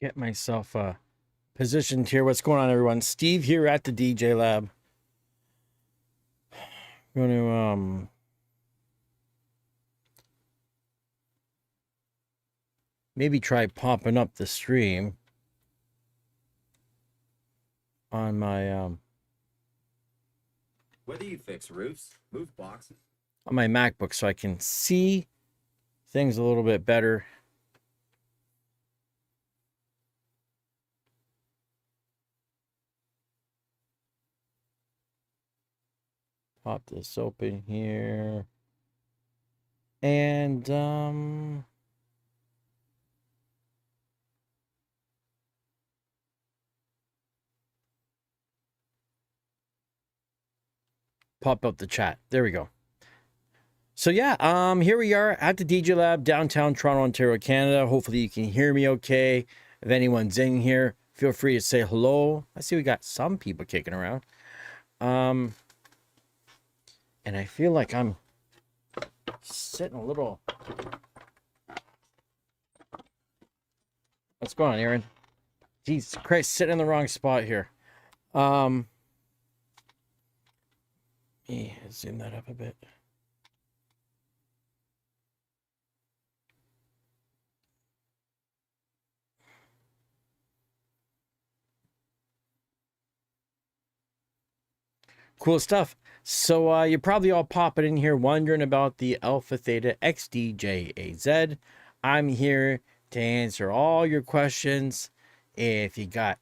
Get myself positioned here. What's going on, everyone? Steve here at the TheDjLab. I'm going to maybe try popping up the stream on my Whether you fix roofs, move boxes, on my MacBook so I can see things a little bit better. Pop this open here. And pop up the chat. There we go. So yeah, here we are at the TheDjLab, downtown Toronto, Ontario, Canada. Hopefully you can hear me okay. If anyone's in here, feel free to say hello. I see we got some people kicking around. And I feel like I'm sitting a little... What's going on, Aaron? Jesus Christ, sitting in the wrong spot here. Let me zoom that up a bit. Cool stuff. So you're probably all popping in here wondering about the AlphaTheta XDJ-AZ. I'm here to answer all your questions. If you got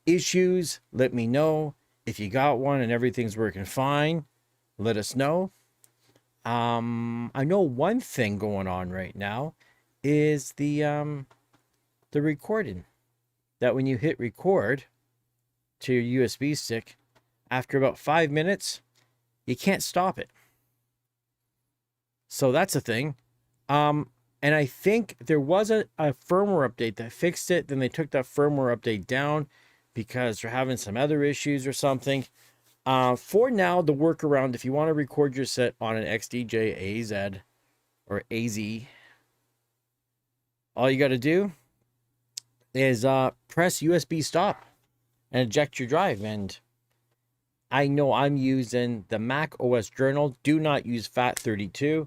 issues, let me know. If you got one and everything's working fine, let us know. I know one thing going on right now is the recording. That when you hit record to your USB stick, after about 5 minutes, you can't stop it. So that's a thing. And I think there was a firmware update that fixed it. Then they took that firmware update down because they're having some other issues or something. For now, the workaround, if you want to record your set on an XDJ-AZ or AZ, all you got to do is press USB stop and eject your drive. And I know I'm using the Mac OS Journal. Do not use FAT32.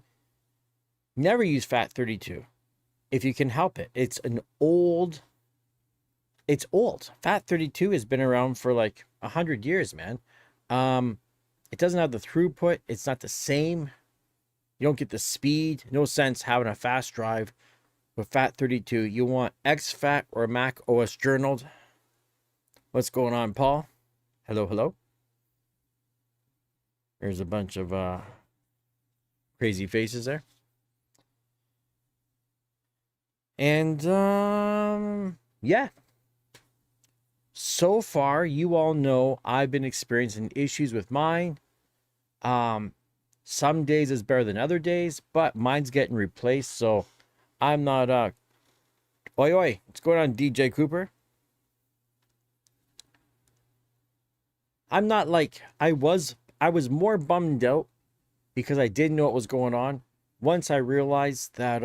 Never use FAT32 if you can help it. It's old. FAT32 has been around for like 100 years, man. It doesn't have the throughput. It's not the same. You don't get the speed. No sense having a fast drive with FAT32. You want exFAT or Mac OS Journal. What's going on, Paul? Hello, hello. There's a bunch of crazy faces there. And yeah. So far, you all know I've been experiencing issues with mine. Some days is better than other days, but mine's getting replaced, so I'm not oi oi, what's going on, DJ Cooper? I'm not like I was more bummed out because I didn't know what was going on. Once I realized that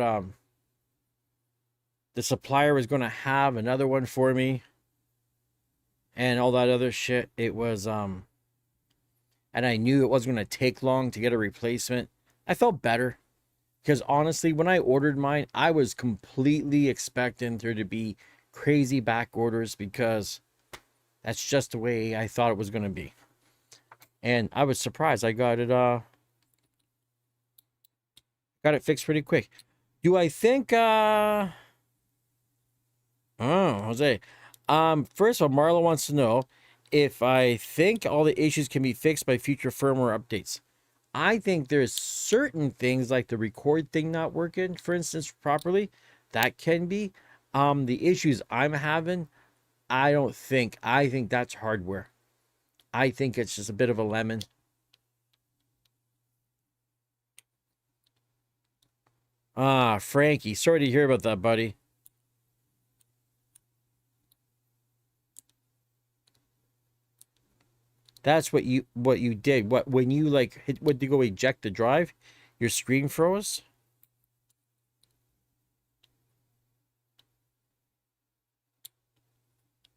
the supplier was going to have another one for me and all that other shit, it was and I knew it wasn't going to take long to get a replacement. I felt better because honestly, when I ordered mine, I was completely expecting there to be crazy back orders because that's just the way I thought it was going to be. And I was surprised. I got it fixed pretty quick. Do I think oh, Jose. First of all, Marla wants to know if I think all the issues can be fixed by future firmware updates. I think there's certain things like the record thing not working, for instance, properly. That can be. The issues I'm having, I think that's hardware. I think it's just a bit of a lemon. Frankie, sorry to hear about that, buddy. That's what you did. When you like went to go eject the drive, your screen froze?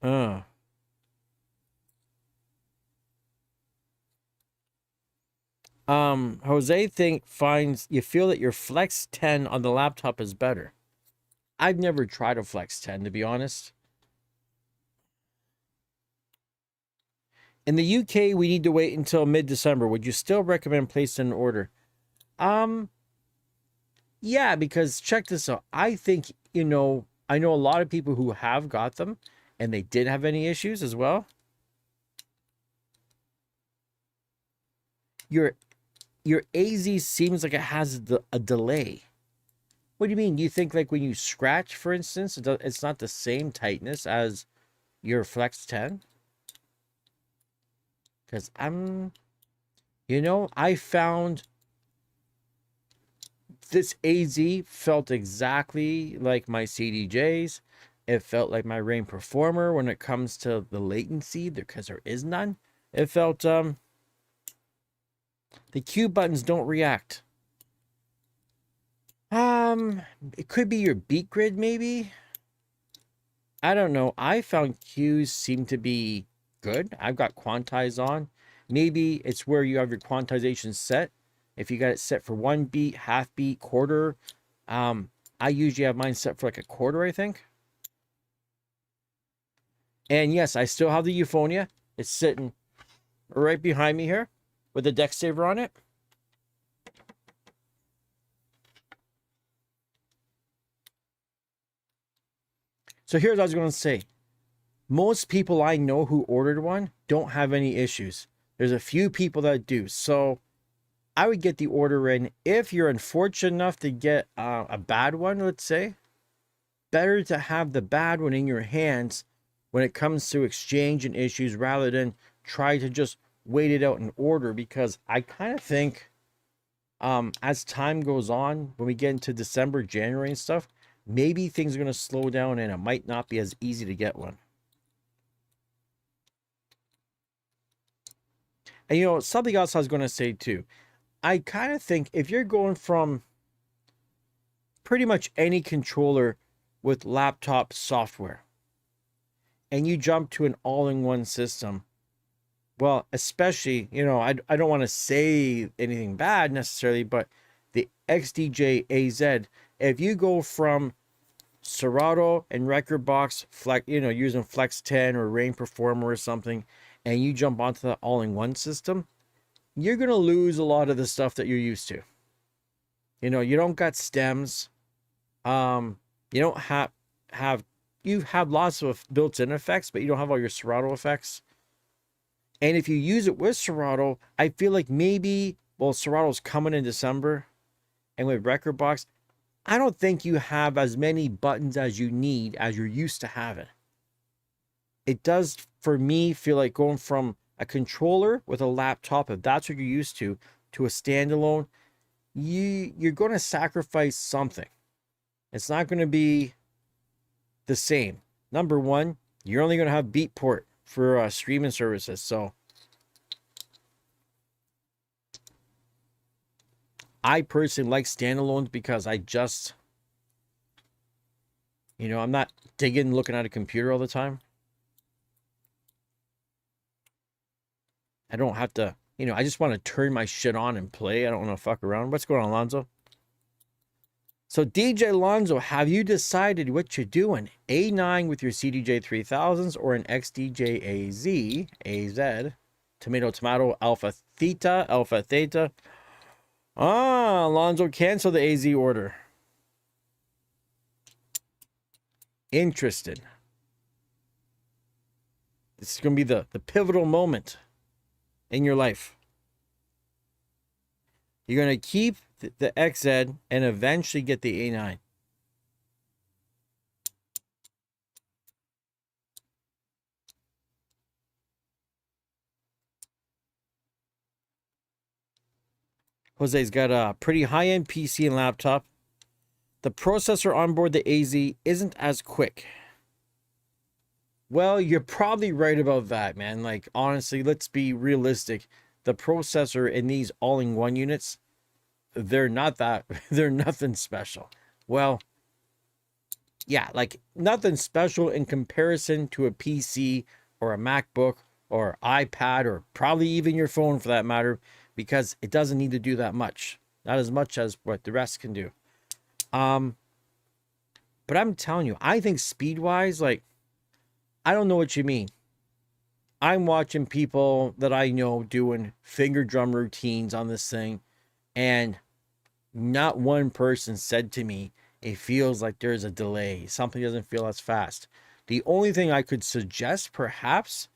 Uh. Jose finds you feel that your Flex 10 on the laptop is better. I've never tried a Flex 10, to be honest. In the UK, we need to wait until mid-December. Would you still recommend placing an order? Yeah, because check this out. I think, I know a lot of people who have got them and they didn't have any issues as well. Your AZ seems like it has a delay. What do you mean? You think like when you scratch, for instance, it's not the same tightness as your Flex 10? Because I found this AZ felt exactly like my CDJs. It felt like my Rain Performer when it comes to the latency, because there is none. It felt, the Q buttons don't react. It could be your beat grid, maybe. I don't know. I found Qs seem to be good. I've got quantize on. Maybe it's where you have your quantization set. If you got it set for 1 beat, half beat, quarter. I usually have mine set for like a quarter, I think. And yes, I still have the Euphonia. It's sitting right behind me here with the deck saver on it. So here's what I was going to say. Most people I know who ordered one don't have any issues. There's a few people that do. So I would get the order in. If you're unfortunate enough to get a bad one, let's say, better to have the bad one in your hands when it comes to exchange and issues rather than try to just wait it out and order. Because I kind of think as time goes on, when we get into December, January and stuff, maybe things are going to slow down and it might not be as easy to get one. And something else I was going to say too. I kind of think if you're going from pretty much any controller with laptop software and you jump to an all-in-one system, well, especially, I don't want to say anything bad necessarily, but the XDJ-AZ, if you go from Serato and Rekordbox, using Flex 10 or Rain Performer or something, and you jump onto the all-in-one system, you're going to lose a lot of the stuff that you're used to. You don't got stems. You don't you have lots of built-in effects, but you don't have all your Serato effects. And if you use it with Serato, I feel like maybe, Serato's coming in December, and with Rekordbox, I don't think you have as many buttons as you need as you're used to having. It does, for me, feel like going from a controller with a laptop, if that's what you're used to a standalone, you're going to sacrifice something. It's not going to be the same. Number one, you're only going to have Beatport for streaming services. So I personally like standalones because I just, I'm not digging looking at a computer all the time. I don't have to, I just want to turn my shit on and play. I don't want to fuck around. What's going on, Alonzo? So DJ Alonzo, have you decided what you're doing? A9 with your CDJ 3000s or an XDJ-AZ, AZ, tomato, AlphaTheta. Ah, Alonzo, cancel the AZ order. Interesting. This is going to be the pivotal moment in your life. You're going to keep the XZ and eventually get the A9. Jose's got a pretty high-end PC and laptop. The processor on board the AZ isn't as quick. Well, you're probably right about that, man. Like, honestly, let's be realistic. The processor in these all-in-one units, they're nothing special. Well, Yeah, like nothing special in comparison to a PC or a MacBook or iPad or probably even your phone for that matter, because it doesn't need to do that much. Not as much as what the rest can do. But I'm telling you, I think speed-wise, like, I don't know what you mean. I'm watching people that I know doing finger drum routines on this thing, and not one person said to me, it feels like there's a delay. Something doesn't feel as fast. The only thing I could suggest, perhaps,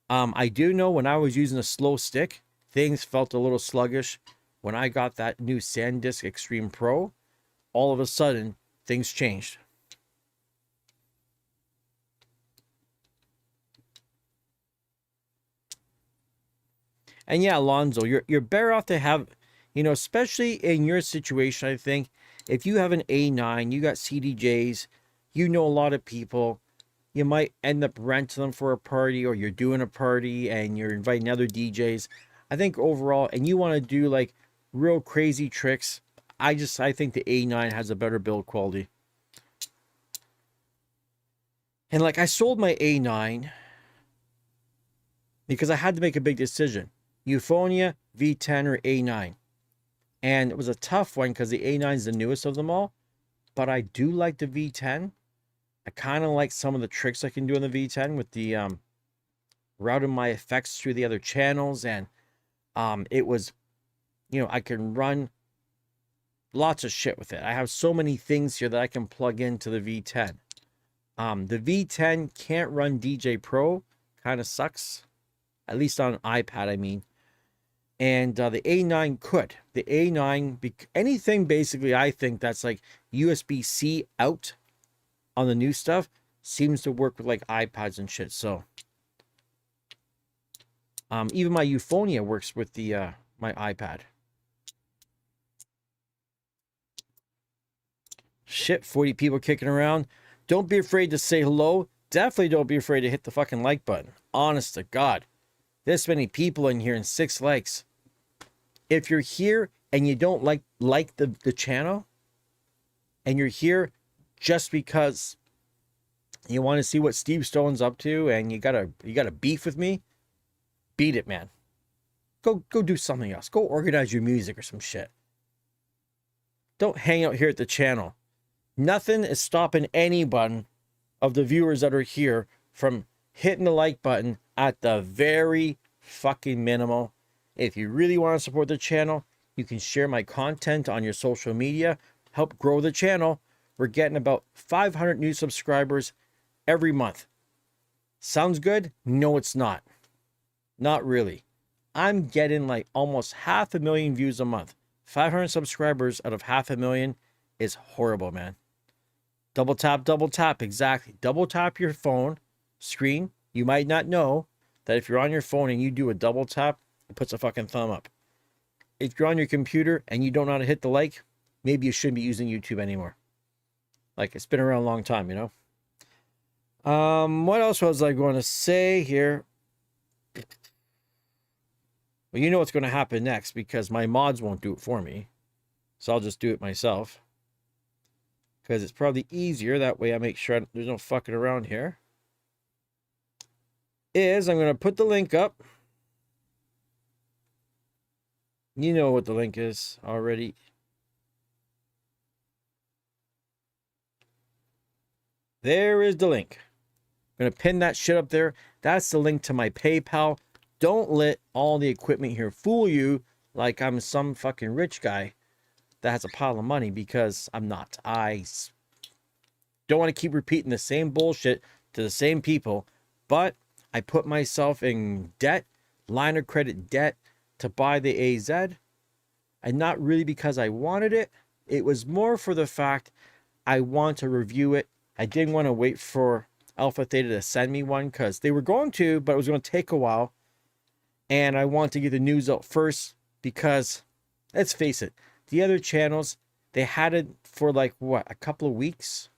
I do know when I was using a slow stick, things felt a little sluggish. When I got that new SanDisk Extreme Pro, all of a sudden, things changed. And yeah, Alonzo, you're better off to have, especially in your situation, I think, if you have an A9, you got CDJs, you know a lot of people, you might end up renting them for a party, or you're doing a party and you're inviting other DJs. I think overall, and you want to do like real crazy tricks, I think the A9 has a better build quality. And like, I sold my A9 because I had to make a big decision. Euphonia, V10, or A9. And it was a tough one because the A9 is the newest of them all. But I do like the V10. I kind of like some of the tricks I can do on the V10 with the routing my effects through the other channels. And it was, I can run lots of shit with it. I have so many things here that I can plug into the V10. The V10 can't run DJ Pro. Kind of sucks. At least on iPad, I mean. And the A9 could. The A9, anything basically, I think that's like USB-C out on the new stuff seems to work with like iPads and shit. So even my Euphonia works with the my iPad. Shit, 40 people kicking around. Don't be afraid to say hello. Definitely don't be afraid to hit the fucking like button. Honest to God. This many people in here and 6 likes. If you're here and you don't like the channel, and you're here just because you want to see what Steve Stone's up to, and you got a beef with me, beat it, man. Go do something else. Go organize your music or some shit. Don't hang out here at the channel. Nothing is stopping anyone of the viewers that are here from hitting the like button at the very fucking minimal. If you really want to support the channel, you can share my content on your social media, help grow the channel. We're getting about 500 new subscribers every month. Sounds good? No, it's not. Not really. I'm getting like almost 500,000 views a month. 500 subscribers out of 500,000 is horrible, man. Double tap, exactly. Double tap your phone screen. You might not know that if you're on your phone and you do a double tap, it puts a fucking thumb up. If you're on your computer and you don't know how to hit the like, maybe you shouldn't be using YouTube anymore. Like, it's been around a long time, What else was I going to say here? Well, you know what's going to happen next because my mods won't do it for me. So I'll just do it myself. Because it's probably easier. That way I make sure there's no fucking around here. I'm going to put the link up. You know what the link is already. There is the link. I'm going to pin that shit up there. That's the link to my PayPal. Don't let all the equipment here fool you like I'm some fucking rich guy that has a pile of money, because I'm not. I don't want to keep repeating the same bullshit to the same people, but I put myself in debt, line of credit debt, to buy the AZ, and not really because I wanted it. It was more for the fact I want to review it. I didn't want to wait for AlphaTheta to send me one because they were going to, but it was going to take a while. And I want to get the news out first because, let's face it, the other channels, they had it for like, what, a couple of weeks?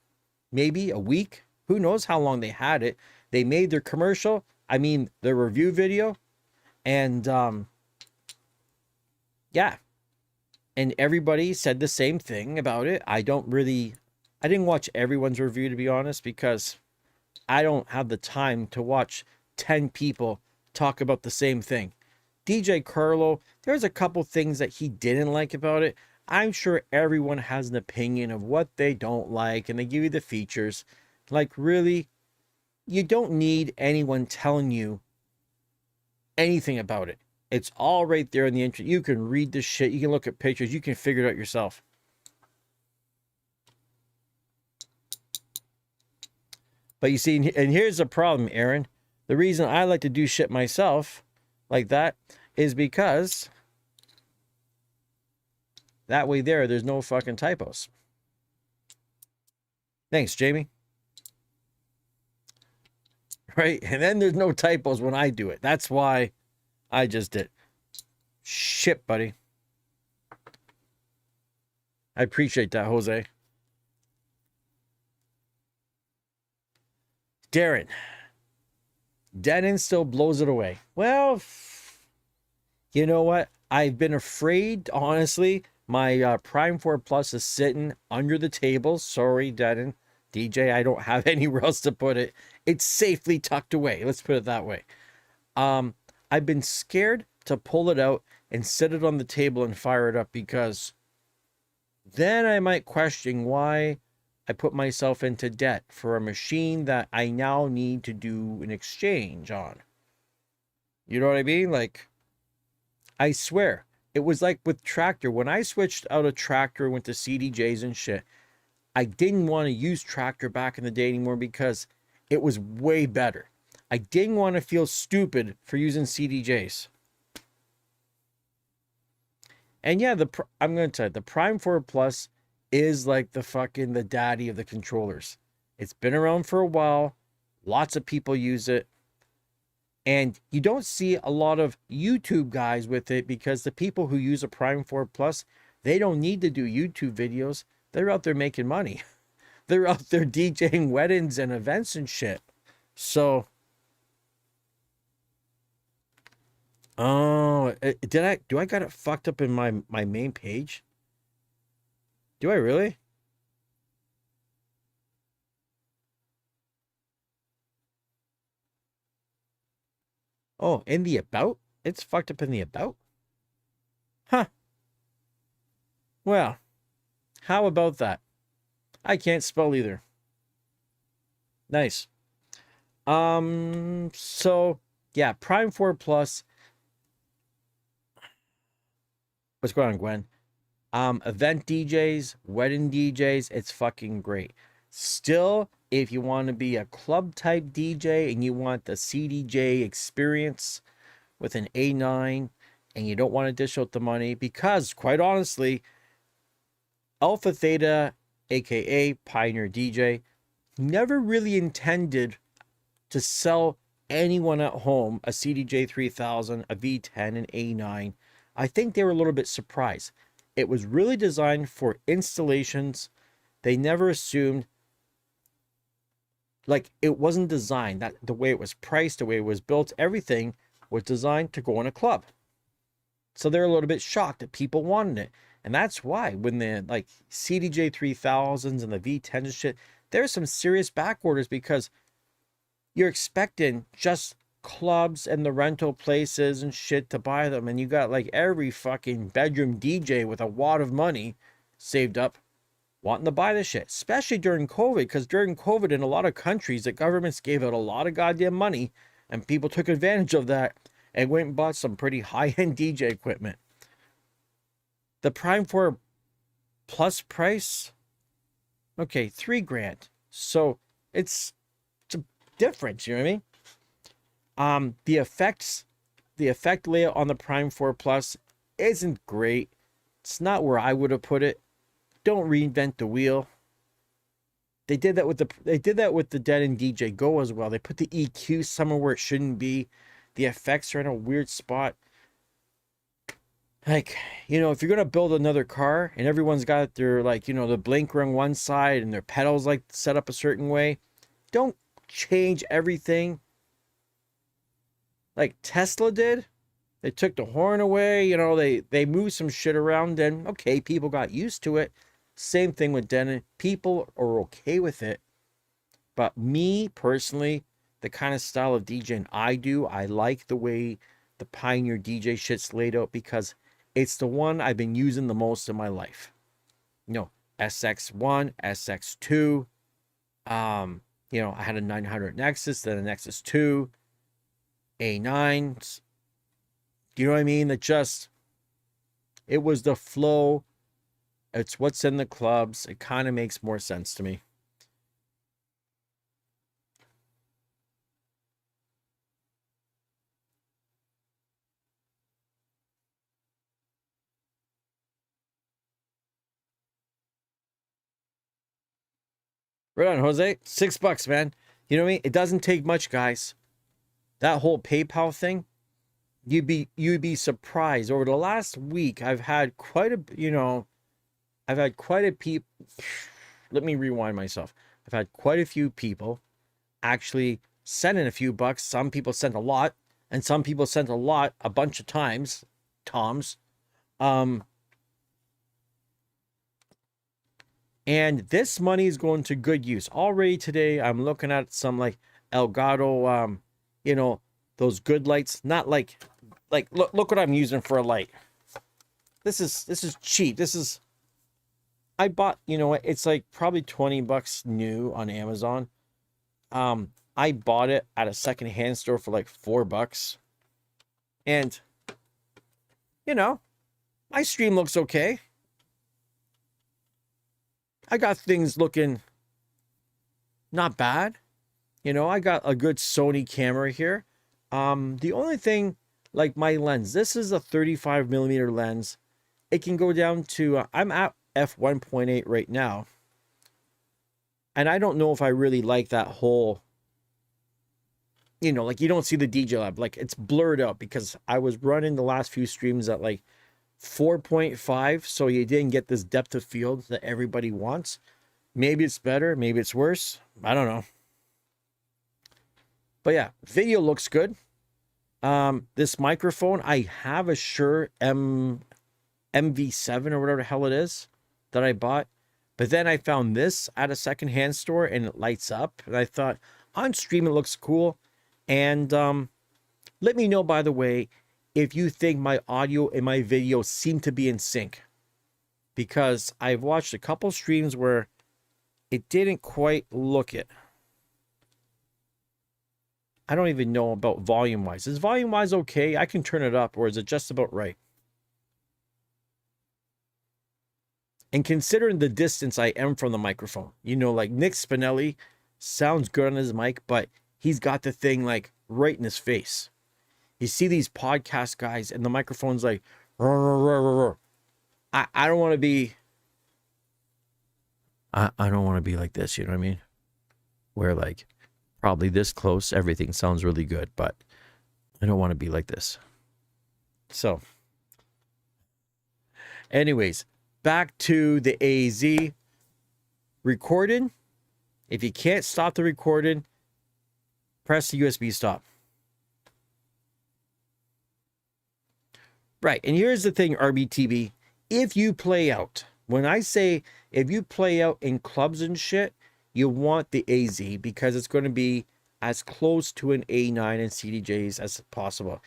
Maybe a week? Who knows how long they had it. They made their commercial, their review video, and yeah. And everybody said the same thing about it. I I didn't watch everyone's review, to be honest, because I don't have the time to watch 10 people talk about the same thing. DJ Carlo, there's a couple things that he didn't like about it. I'm sure everyone has an opinion of what they don't like, and they give you the features. Like, really, you don't need anyone telling you anything about it. It's all right there in the intro. You can read the shit. You can look at pictures. You can figure it out yourself. But you see, and here's the problem, Aaron. The reason I like to do shit myself like that is because that way there's no fucking typos. Thanks, Jamie. Right? And then there's no typos when I do it. That's why I just did. Shit, buddy. I appreciate that, Jose. Darren. Denon still blows it away. Well, you know what? I've been afraid, honestly. My Prime 4 Plus is sitting under the table. Sorry, Denon. DJ, I don't have anywhere else to put it. It's safely tucked away. Let's put it that way. I've been scared to pull it out and set it on the table and fire it up, because then I might question why I put myself into debt for a machine that I now need to do an exchange on. You know what I mean? Like, I swear, it was like with Tractor. When I switched out of Tractor, went to CDJs and shit, I didn't want to use Tractor back in the day anymore because it was way better. I didn't want to feel stupid for using CDJs. And yeah, I'm going to tell you, the Prime 4 Plus is like the daddy of the controllers. It's been around for a while. Lots of people use it. And you don't see a lot of YouTube guys with it, because the people who use a Prime 4 Plus, they don't need to do YouTube videos. They're out there making money. They're out there DJing weddings and events and shit. So, oh, do I got it fucked up in my main page? Do I really? Oh, in the about? It's fucked up in the about? Huh. Well, how about that? I can't spell either. Nice. So, yeah, Prime 4 Plus. What's going on, Gwen? Event DJs, wedding DJs, it's fucking great. Still, if you want to be a club type DJ and you want the CDJ experience with an A9 and you don't want to dish out the money, because quite honestly, AlphaTheta, aka Pioneer DJ, never really intended to sell anyone at home a CDJ 3000, a V10, an A9. I think they were a little bit surprised. It was really designed for installations. They never assumed, like, it wasn't designed that the way it was priced, the way it was built, everything was designed to go in a club. So they're a little bit shocked that people wanted it. And that's why when the like CDJ 3000s and the V10s and shit, there's some serious back orders, because you're expecting just clubs and the rental places and shit to buy them, and you got like every fucking bedroom DJ with a wad of money saved up wanting to buy this shit, especially during COVID, because during COVID in a lot of countries the governments gave out a lot of goddamn money and people took advantage of that and went and bought some pretty high-end DJ equipment. The Prime 4 Plus price, okay, $3,000. So it's a difference, you know what I mean? The effect layout on the Prime 4 Plus isn't great. It's not where I would have put it. Don't reinvent the wheel. They did that with the Denon DJ Go as well. They put the EQ somewhere where it shouldn't be. The effects are in a weird spot. Like, you know, if you're gonna build another car and everyone's got their, like, you know, the blinker on one side and their pedals like set up a certain way, don't change everything like Tesla did. They took the horn away, you know, they moved some shit around, and okay, people got used to it. Same thing with Denon. People are okay with it. But me personally, the kind of style of DJing I do, I like the way the Pioneer DJ shit's laid out because it's the one I've been using the most in my life. You know, SX1, SX2. You know, I had a 900 Nexus, then a Nexus 2, A9s. Do you know what I mean? It was the flow. It's what's in the clubs. It kind of makes more sense to me. Right on, Jose. $6, man. You know what I mean? It doesn't take much, guys. That whole PayPal thing, you'd be surprised. Over the last week, I've had quite a people. Let me rewind myself. I've had quite a few people actually send in a few bucks. Some people sent a lot, and some people sent a lot a bunch of times. Toms. And this money is going to good use. Already today, I'm looking at some like Elgato, you know, those good lights. Not like look what I'm using for a light. This is cheap. I bought, you know, it's like probably $20 new on Amazon. I bought it at a secondhand store for like $4. And, you know, my stream looks okay. I got things looking not bad. You know, I got a good Sony camera here. The only thing, like my lens, this is a 35mm lens. It can go down to, I'm at f1.8 right now. And I don't know if I really like that whole, you know, like you don't see the TheDjLab. Like it's blurred out because I was running the last few streams at like 4.5, so you didn't get this depth of field that everybody wants. Maybe it's better, maybe it's worse. I don't know. But yeah, video looks good. This microphone, I have a Shure MV7 or whatever the hell it is that I bought. But then I found this at a secondhand store and it lights up. And I thought, on stream it looks cool. And let me know, by the way, if you think my audio and my video seem to be in sync. Because I've watched a couple streams where it didn't quite look it. I don't even know about volume-wise. Is volume-wise okay? I can turn it up, or is it just about right? And considering the distance I am from the microphone, you know, like Nick Spinelli sounds good on his mic, but he's got the thing like right in his face. You see these podcast guys and the microphone's like, rrr, rrr, rrr, rrr. I don't want to be, I don't want to be like this, you know what I mean? Where like probably this close, everything sounds really good, but I don't want to be like this. So anyways, back to the AZ recording. If you can't stop the recording, press the USB stop. Right, and here's the thing, RBTB. If you play out, when I say if you play out in clubs and shit, you want the AZ because it's going to be as close to an A9 and CDJs as possible.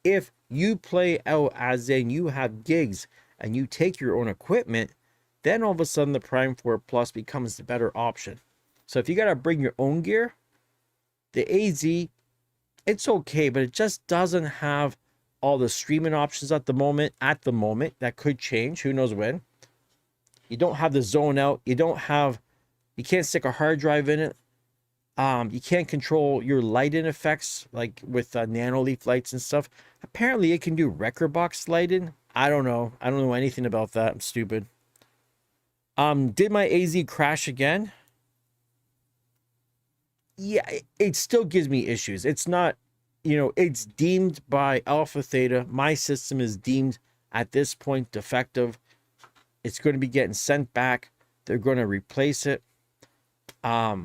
If you play out as in you have gigs and you take your own equipment, then all of a sudden the Prime 4 Plus becomes the better option. So if you got to bring your own gear, the AZ, it's okay, but it just doesn't have all the streaming options at the moment. That could change, who knows when. You don't have the zone out, you can't stick a hard drive in it. You can't control your lighting effects like with nanoleaf lights and stuff. Apparently it can do Rekordbox lighting. I don't know anything about that. I'm stupid. Did my AZ crash again? Yeah, it still gives me issues. It's not, you know, it's deemed by AlphaTheta. My system is deemed at this point defective. It's going to be getting sent back. They're going to replace it. So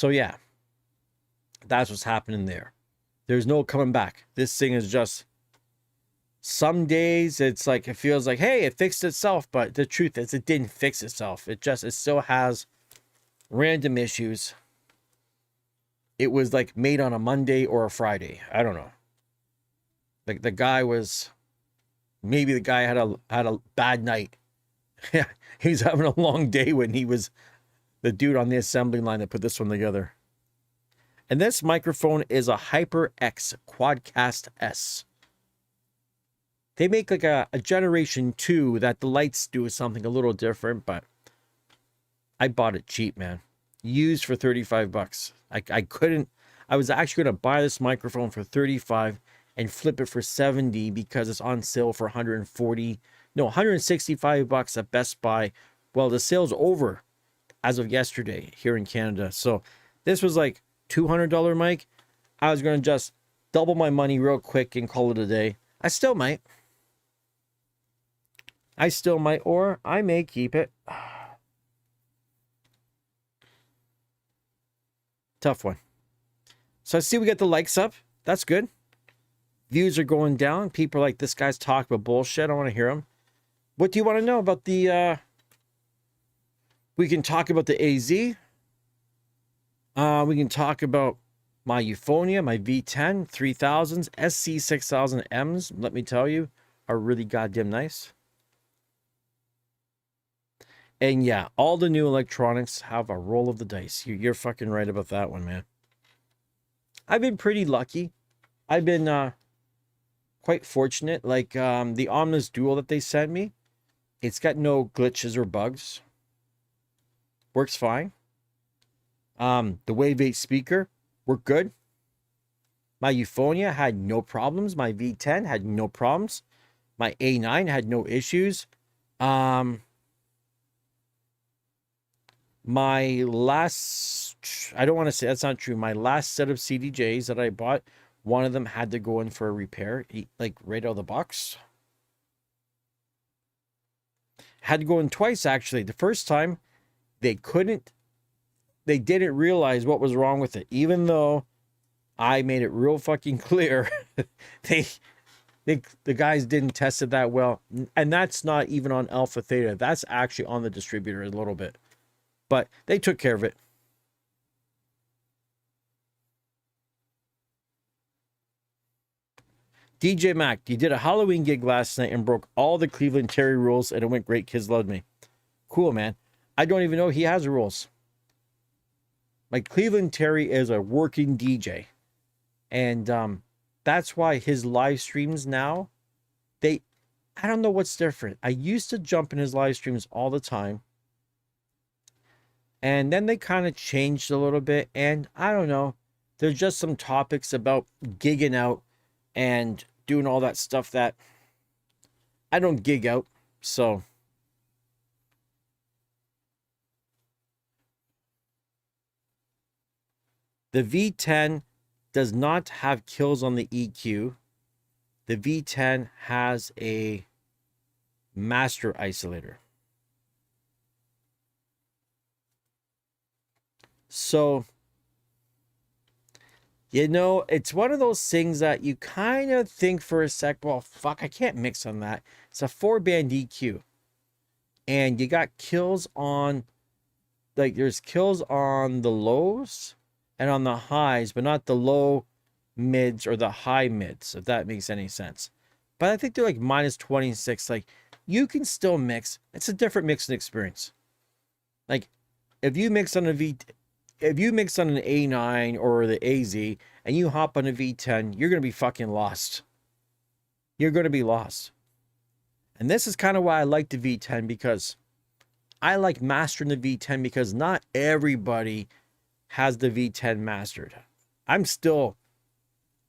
yeah, that's what's happening there. There's no coming back. This thing is just Some days it's like it feels like, hey, it fixed itself, but the truth is it didn't fix itself. It still has random issues. It was like made on a Monday or a Friday. I don't know. Like the guy was, maybe the guy had a bad night. Yeah, he was having a long day when he was the dude on the assembly line that put this one together. And this microphone is a HyperX Quadcast S. They make like a generation 2 that the lights do something a little different, but I bought it cheap, man. Used for 35 bucks. I was actually going to buy this microphone for 35 and flip it for 70 because it's on sale for 165 bucks at Best Buy. Well, the sale's over as of yesterday here in Canada. So this was like $200 mic. I was going to just double my money real quick and call it a day. I still might, or I may keep it. Tough one. So I see we got the likes up. That's good. Views are going down. People are like, this guy's talking about bullshit. I want to hear him. What do you want to know about the... We can talk about the AZ. We can talk about my Euphonia, my V10, 3000s, SC6000Ms. Let me tell you, are really goddamn nice. And yeah, all the new electronics have a roll of the dice. You're fucking right about that one, man. I've been pretty lucky. I've been quite fortunate. Like the Omnis Dual that they sent me, it's got no glitches or bugs. Works fine. The Wave 8 speaker worked good. My Euphonia had no problems. My V10 had no problems. My A9 had no issues. My last, I don't want to say that's not true. My last set of CDJs that I bought, one of them had to go in for a repair, like right out of the box. Had to go in twice, actually. The first time, they didn't realize what was wrong with it. Even though I made it real fucking clear, the guys didn't test it that well. And that's not even on AlphaTheta. That's actually on the distributor a little bit. But they took care of it. DJ Mac, you did a Halloween gig last night and broke all the Cleveland Terry rules and it went great. Kids loved me. Cool, man. I don't even know he has rules. Like Cleveland Terry is a working DJ. And that's why his live streams now, I don't know what's different. I used to jump in his live streams all the time. And then they kind of changed a little bit. And I don't know. There's just some topics about gigging out and doing all that stuff that I don't gig out. So the V10 does not have kills on the EQ. The V10 has a master isolator. So, you know, it's one of those things that you kind of think for a sec, well, fuck, I can't mix on that. It's a 4-band EQ. And you got kills on, like, there's kills on the lows and on the highs, but not the low mids or the high mids, if that makes any sense. But I think they're like minus 26. Like, you can still mix. It's a different mixing experience. Like, if you mix on an A9 or the AZ and you hop on a V10, you're going to be fucking lost. You're going to be lost. And this is kind of why I like the V10, because I like mastering the V10 because not everybody has the V10 mastered. I'm still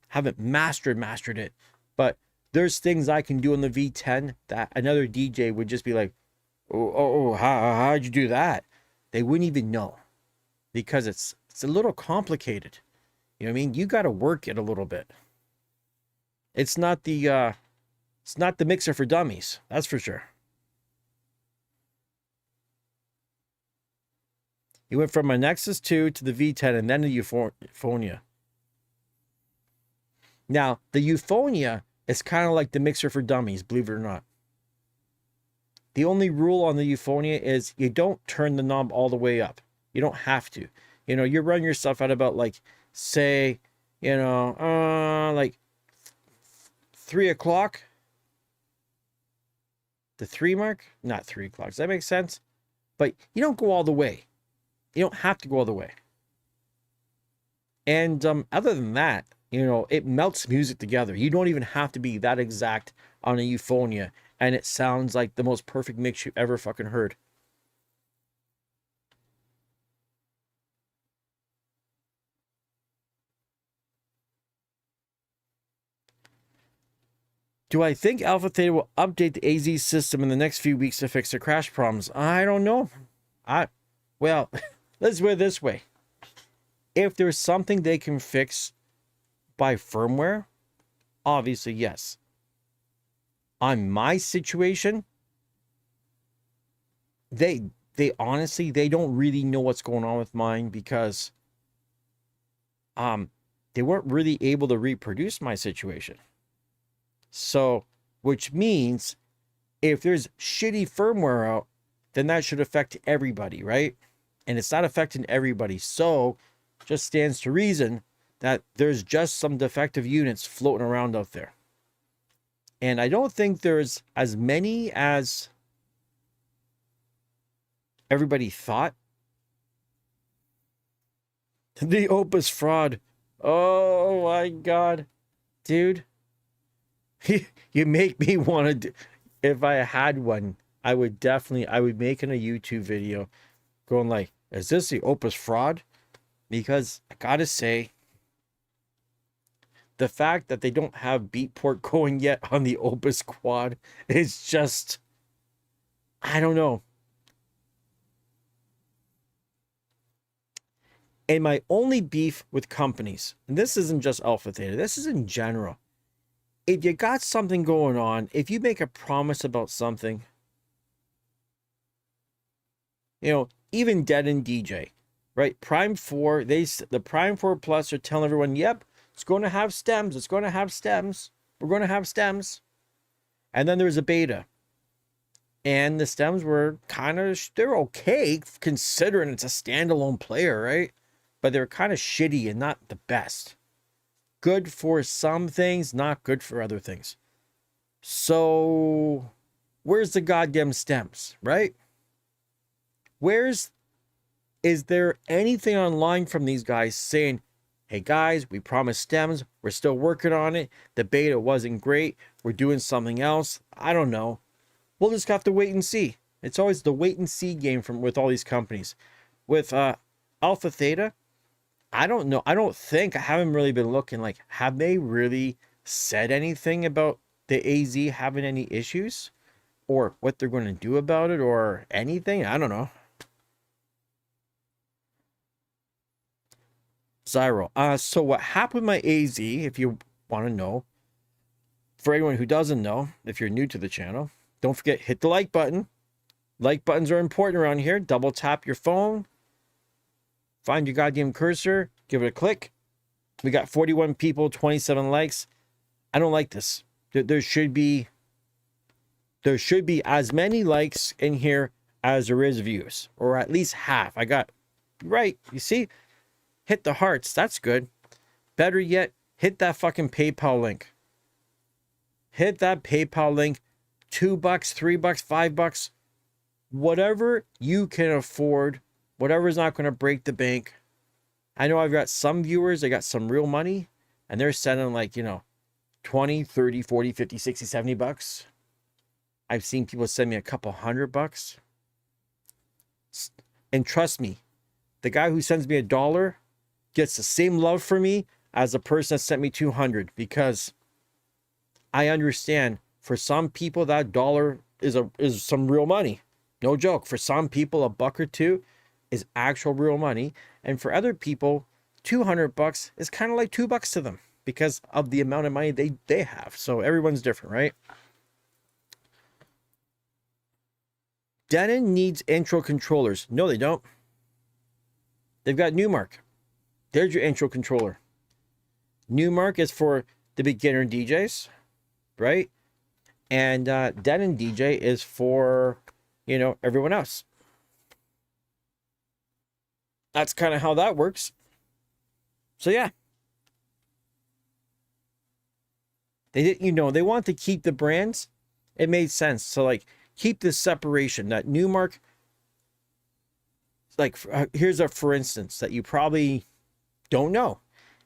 haven't mastered it, but there's things I can do on the V10 that another DJ would just be like, how'd you do that? They wouldn't even know, because it's a little complicated. You know what I mean? You got to work it a little bit. It's not the mixer for dummies. That's for sure. You went from a Nexus 2 to the V10 and then the Euphonia. Now, the Euphonia It's kind of like the mixer for dummies, believe it or not. The only rule on the Euphonia is you don't turn the knob all the way up. You don't have to. You know, you run your stuff at about like, say, you know, like 3 o'clock. The 3 mark? Not 3 o'clock. Does that make sense? But you don't go all the way. You don't have to go all the way. And other than that, you know, it melts music together. You don't even have to be that exact on a Euphonia. And it sounds like the most perfect mix you've ever fucking heard. Do I think AlphaTheta will update the AZ system in the next few weeks to fix the crash problems? I don't know. Well, let's put it this way. If there's something they can fix by firmware, obviously yes. On my situation, they honestly, they don't really know what's going on with mine because they weren't really able to reproduce my situation. So, which means if there's shitty firmware out, then that should affect everybody, right? And it's not affecting everybody. So, just stands to reason that there's just some defective units floating around out there. And I don't think there's as many as everybody thought. The Opus fraud. Oh my God. Dude. You make me want to do. If I had one, I would make a YouTube video going like, is this the Opus fraud? Because I gotta say, the fact that they don't have Beatport going yet on the Opus Quad is just, I don't know. And my only beef with companies, and this isn't just AlphaTheta, this is in general. If you got something going on, if you make a promise about something, you know, even Denon DJ, right? Prime 4, the Prime 4 Plus are telling everyone, yep, it's going to have stems. It's going to have stems. We're going to have stems. And then there's a beta. And the stems were they're okay considering it's a standalone player, right? But they're kind of shitty and not the best. Good for some things, not good for other things. So, where's the goddamn stems, right? Is there anything online from these guys saying, hey guys, we promised stems, we're still working on it, the beta wasn't great, we're doing something else? I don't know. We'll just have to wait and see. It's always the wait and see game with all these companies. With AlphaTheta, I don't know. I haven't really been looking. Like, have they really said anything about the AZ having any issues? Or what they're going to do about it? Or anything? I don't know. Zyro. So what happened with my AZ, if you want to know, for anyone who doesn't know, if you're new to the channel, don't forget, hit the like button. Like buttons are important around here. Double tap your phone. Find your goddamn cursor. Give it a click. We got 41 people, 27 likes. I don't like this. There should be as many likes in here as there is views. Or at least half. I got, right, you see? Hit the hearts. That's good. Better yet, hit that fucking PayPal link. Hit that PayPal link. $2, $3, $5. Whatever you can afford. Whatever is not going to break the bank. I know I've got some viewers, they got some real money, and they're sending like, you know, 20, 30, 40, 50, 60, 70 bucks. I've seen people send me a couple $100. And trust me, the guy who sends me $1 gets the same love for me as the person that sent me 200, because I understand for some people that $1 is some real money. No joke. For some people, $1 or $2 is actual real money, and for other people, $200 is kind of like $2 to them because of the amount of money they have. So everyone's different, right? Denon needs intro controllers. No, they don't. They've got Newmark. There's your intro controller. Newmark is for the beginner DJs. right? And Denon DJ is for, you know, everyone else. That's kind of how that works. So yeah. They did, you know, they want to keep the brands. It made sense. So like keep this separation. That Newmark, like here's a for instance that you probably don't know.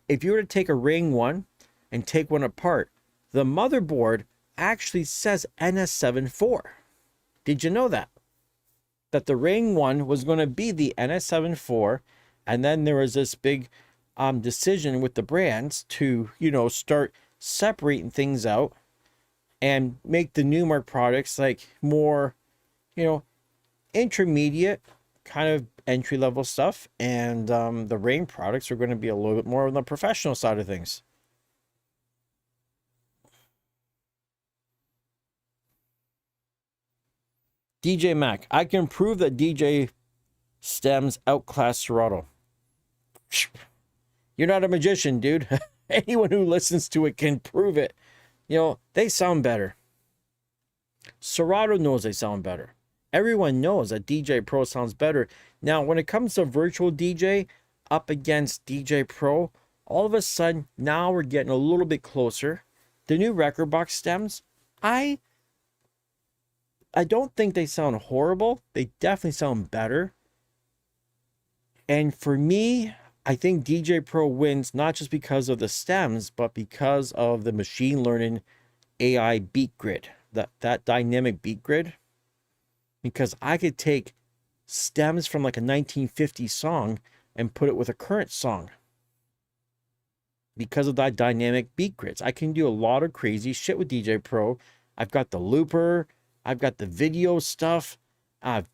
If you were to take a Ring 1 and take one apart, the motherboard actually says NS74. Did you know that? That the Ring 1 was going to be the NS74, and then there was this big decision with the brands to, you know, start separating things out and make the Newmark products like more, you know, intermediate kind of entry-level stuff, and the Ring products are going to be a little bit more on the professional side of things. DJ Mac, I can prove that DJ stems outclass Serato. You're not a magician, dude. Anyone who listens to it can prove it. You know, they sound better. Serato knows they sound better. Everyone knows that DJ Pro sounds better. Now, when it comes to virtual DJ up against DJ Pro, all of a sudden, now we're getting a little bit closer. The new Rekordbox stems, I don't think they sound horrible. They definitely sound better. And for me, I think DJ Pro wins not just because of the stems, but because of the machine learning AI beat grid, that dynamic beat grid. Because I could take stems from like a 1950 song and put it with a current song. Because of that dynamic beat grids, I can do a lot of crazy shit with DJ Pro. I've got the looper, I've got the video stuff,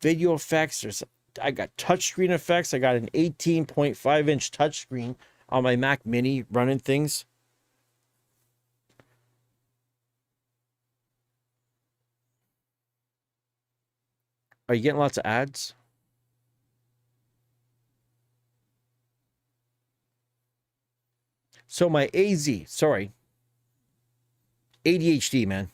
video effects. I got touchscreen effects. I got an 18.5-inch touchscreen on my Mac Mini running things. Are you getting lots of ads? So my AZ, sorry. ADHD, man.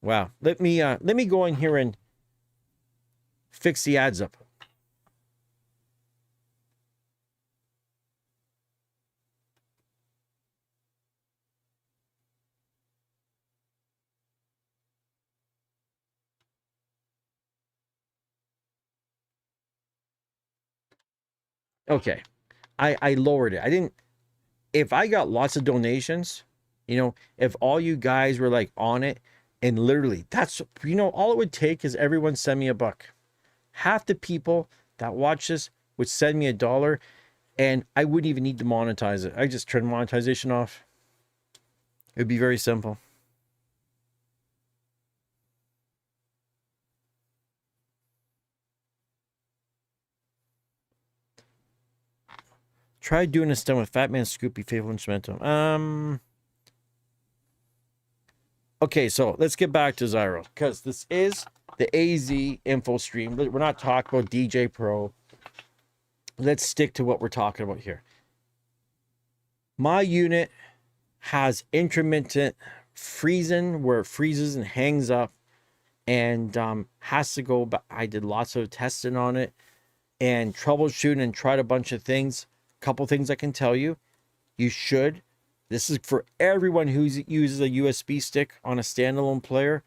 Wow. Let me go in here and fix the ads up. Okay. I lowered it. I didn't, if I got lots of donations, you know, if all you guys were like on it, and literally that's, you know, all it would take is everyone send me $1. Half the people that watch this would send me $1, and I wouldn't even need to monetize it. I just turn monetization off. It would be very simple. Try doing a stem with Fat Man Scoopy favorite instrumental. Okay, so let's get back to Zyro, because this is the AZ info stream. We're not talking about DJ Pro. Let's stick to what we're talking about here. My unit has intermittent freezing, where it freezes and hangs up, and has to go back. I did lots of testing on it and troubleshooting and tried a bunch of things. Couple things I can tell you. You should. This is for everyone who uses a USB stick on a standalone player.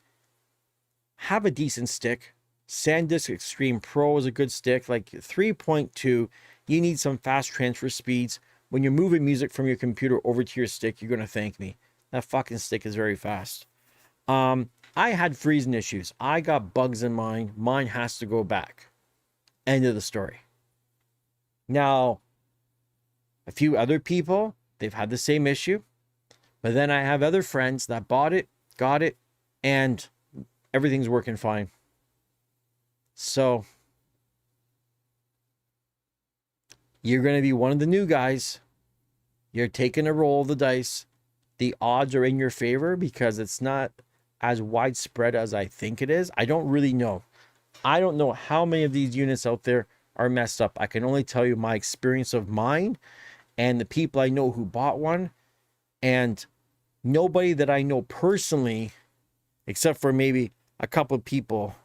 Have a decent stick. SanDisk Extreme Pro is a good stick, like 3.2. You need some fast transfer speeds. When you're moving music from your computer over to your stick, you're going to thank me. That fucking stick is very fast. I had freezing issues. I got bugs in mine. Mine has to go back. End of the story. Now, a few other people, they've had the same issue. But then I have other friends that bought it, got it, and everything's working fine. So you're going to be one of the new guys. You're taking a roll of the dice. The odds are in your favor because it's not as widespread as I think it is. I don't really know. I don't know how many of these units out there are messed up. I can only tell you my experience of mine and the people I know who bought one. And nobody that I know personally, except for maybe a couple of people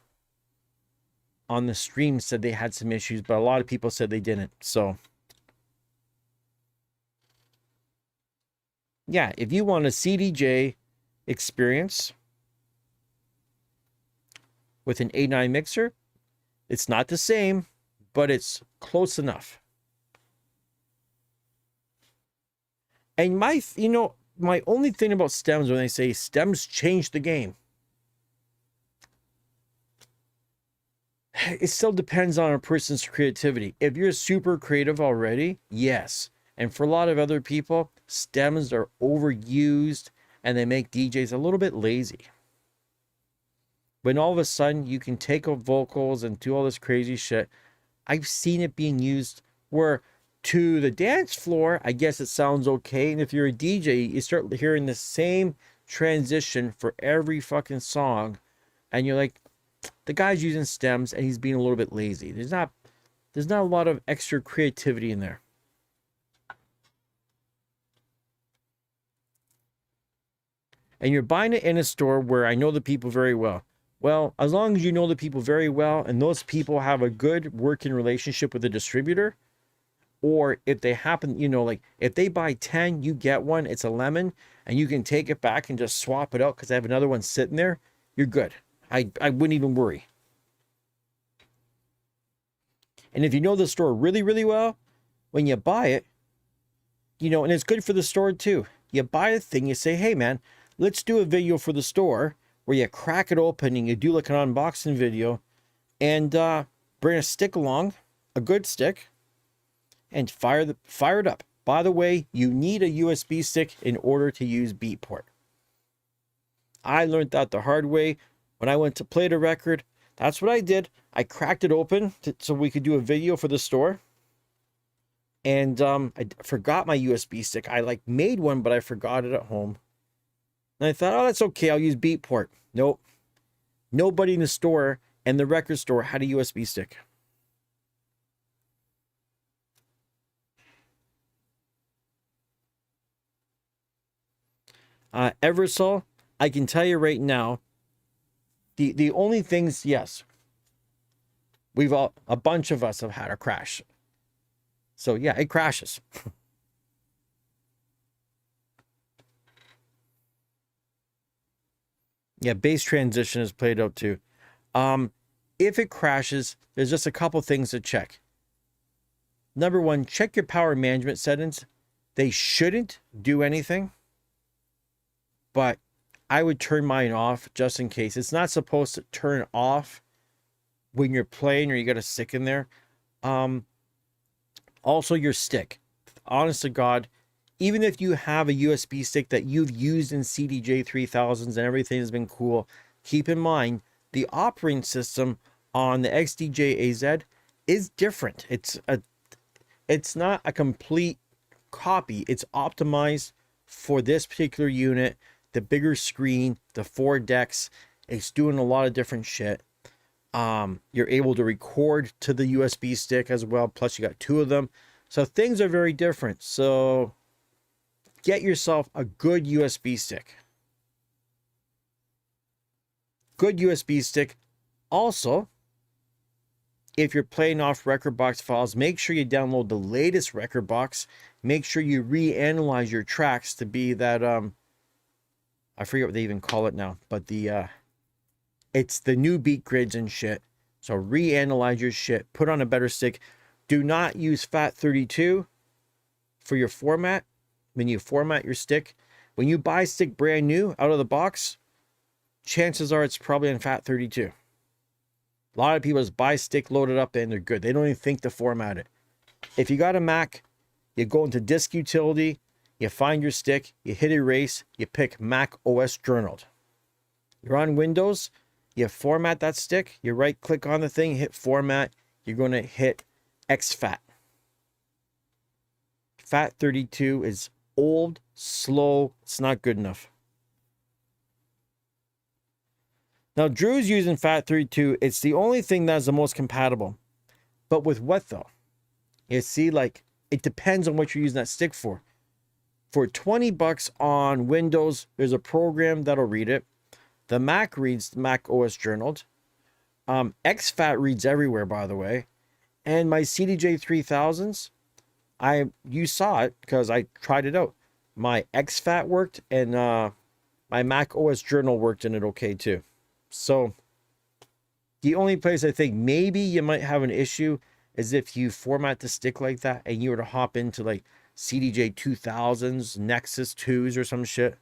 on the stream, said they had some issues, but a lot of people said they didn't. So yeah, if you want a CDJ experience with an A9 mixer, it's not the same, but it's close enough. And my only thing about stems, when they say stems change the game, it still depends on a person's creativity. If you're super creative already, yes. And for a lot of other people, stems are overused and they make DJs a little bit lazy. When all of a sudden you can take up vocals and do all this crazy shit, I've seen it being used where to the dance floor, I guess it sounds okay. And if you're a DJ, you start hearing the same transition for every fucking song. And you're like, the guy's using stems and he's being a little bit lazy. There's not a lot of extra creativity in there. And you're buying it in a store where I know the people very well. Well, as long as you know the people very well and those people have a good working relationship with the distributor, or if they happen, like if they buy 10, you get one, it's a lemon, and you can take it back and just swap it out because I have another one sitting there, you're good. I wouldn't even worry. And if you know the store really, really well, when you buy it, and it's good for the store too. You buy a thing, you say, hey man, let's do a video for the store where you crack it open and you do like an unboxing video and bring a stick along, a good stick, and fire it up. By the way, you need a USB stick in order to use Beatport. I learned that the hard way when I went to play the record. That's what I did. I cracked it open so we could do a video for the store. And I forgot my USB stick. I made one, but I forgot it at home. And I thought, oh, that's okay. I'll use Beatport. Nope. Nobody in the store and the record store had a USB stick. Eversol, I can tell you right now, the only things, yes, a bunch of us have had a crash. So yeah, it crashes. Yeah, bass transition is played out too. If it crashes, there's just a couple things to check. Number one, check your power management settings. They shouldn't do anything, but I would turn mine off just in case. It's not supposed to turn off when you're playing or you got a stick in there. Also your stick. Honest to God, even if you have a USB stick that you've used in CDJ 3000s and everything has been cool, keep in mind the operating system on the XDJ-AZ is different. It's not a complete copy. It's optimized for this particular unit, the bigger screen, the 4 decks. It's doing a lot of different shit. You're able to record to the USB stick as well. Plus you got 2 of them. So things are very different. So get yourself a good USB stick. Good USB stick. Also, if you're playing off Rekordbox files, make sure you download the latest Rekordbox. Make sure you reanalyze your tracks to be that I forget what they even call it now, but it's the new beat grids and shit. So reanalyze your shit. Put on a better stick. Do not use FAT32 for your format. When you format your stick, when you buy a stick brand new out of the box, chances are it's probably on FAT32. A lot of people just buy stick loaded up and they're good. They don't even think to format it. If you got a Mac, you go into disk utility, you find your stick, you hit erase, you pick Mac OS journaled. You're on Windows, you format that stick, you right click on the thing, hit format, you're going to hit exFAT. FAT32 is old, slow, it's not good enough. Now Drew's using FAT32, it's the only thing that's the most compatible. But with what though? You see, like, it depends on what you're using that stick for. For 20 bucks on Windows, there's a program that'll read it. The Mac reads the Mac OS journaled. XFAT reads everywhere, by the way. And my CDJ 3000s, you saw it because I tried it out. My XFAT worked, and my Mac OS journal worked in it okay too. So the only place I think maybe you might have an issue is if you format the stick like that and you were to hop into like CDJ 2000s, Nexus 2s or some shit.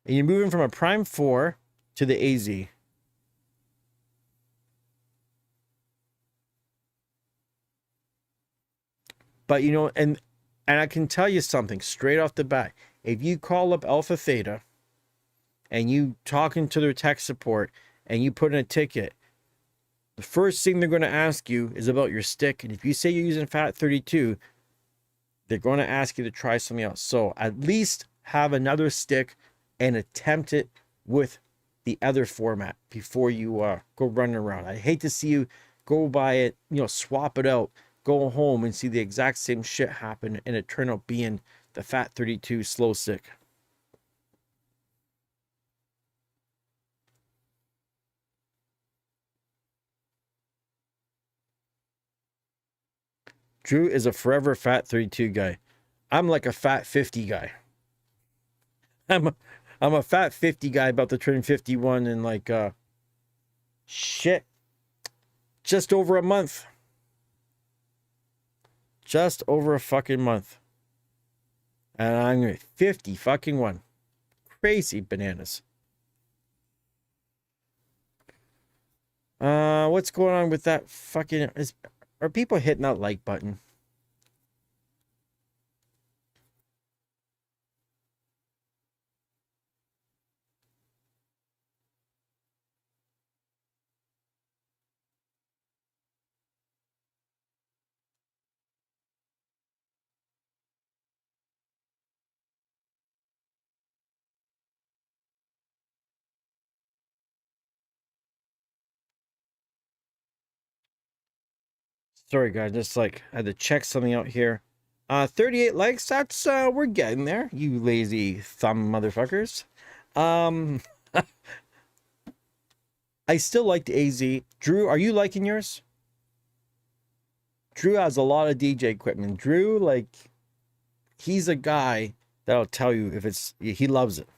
And you're moving from a Prime 4 to the AZ. But you know, and I can tell you something straight off the bat. If you call up AlphaTheta and you talking to their tech support and you put in a ticket, the first thing they're going to ask you is about your stick. And if you say you're using FAT32, they're going to ask you to try something else. So at least have another stick and attempt it with the other format before you go running around. I hate to see you go buy it, you know, swap it out, go home and see the exact same shit happen and it turn out being the FAT32 slow stick. Drew is a forever FAT32 guy. I'm like a FAT50 guy. I'm a FAT50 guy about to turn 51 in like shit, just over a month. Just over a fucking month. And I'm 50 fucking one. Crazy bananas. What's going on with that fucking... Are people hitting that like button? Sorry guys, just like I had to check something out here. 38 likes, that's we're getting there, you lazy thumb motherfuckers. I still like the AZ. Drew, are you liking yours? Drew has a lot of DJ equipment. Drew, like, he's a guy that'll tell you if it's, he loves it.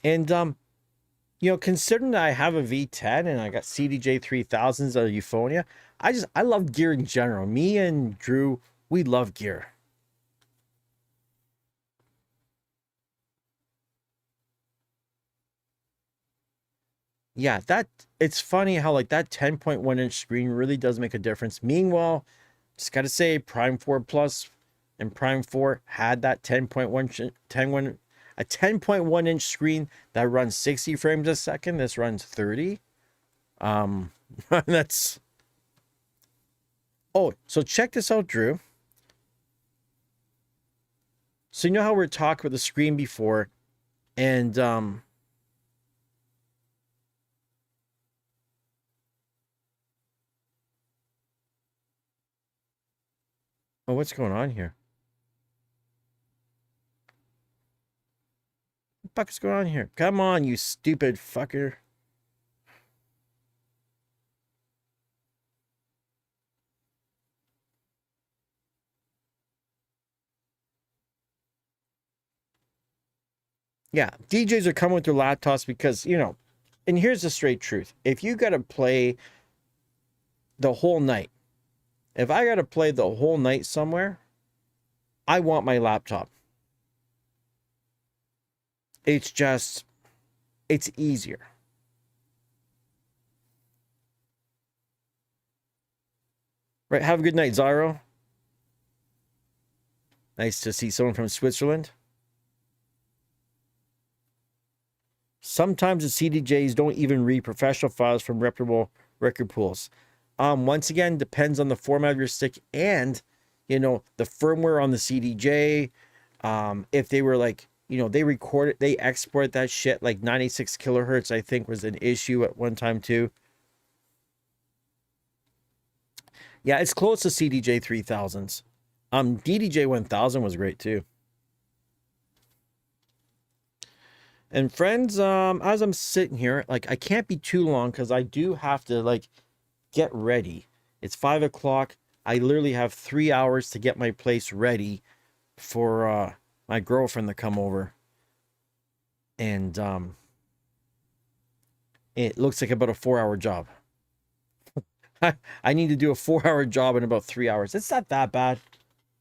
And you know, considering that I have a V10 and I got CDJ 3000s out of Euphonia, I love gear in general. Me and Drew, we love gear. Yeah, it's funny how like that 10.1 inch screen really does make a difference. Meanwhile, just gotta say, Prime 4 Plus and Prime 4 had that 10.1 inch screen that runs 60 frames a second. This runs 30. That's... Oh, so check this out, Drew. So you know how we were talking about the screen before, and oh, what's going on here? What the fuck is going on here? Come on, you stupid fucker. Yeah, DJs are coming with their laptops because, you know, and here's the straight truth. If you got to play the whole night, if I got to play the whole night somewhere, I want my laptop. It's just, it's easier. Right, have a good night, Zyro. Nice to see someone from Switzerland. Sometimes the CDJs don't even read professional files from reputable record pools. Once again, depends on the format of your stick and, you know, the firmware on the CDJ. If they were like, you know, they record it, they export that shit like 96 kilohertz, I think was an issue at one time too. Yeah, it's close to CDJ 3000s. DDJ 1000 was great too. And friends, as I'm sitting here, like I can't be too long because I do have to like get ready. It's 5 o'clock. I literally have 3 hours to get my place ready for my girlfriend to come over. And it looks like about a 4-hour job. I need to do a 4-hour job in about 3 hours. It's not that bad.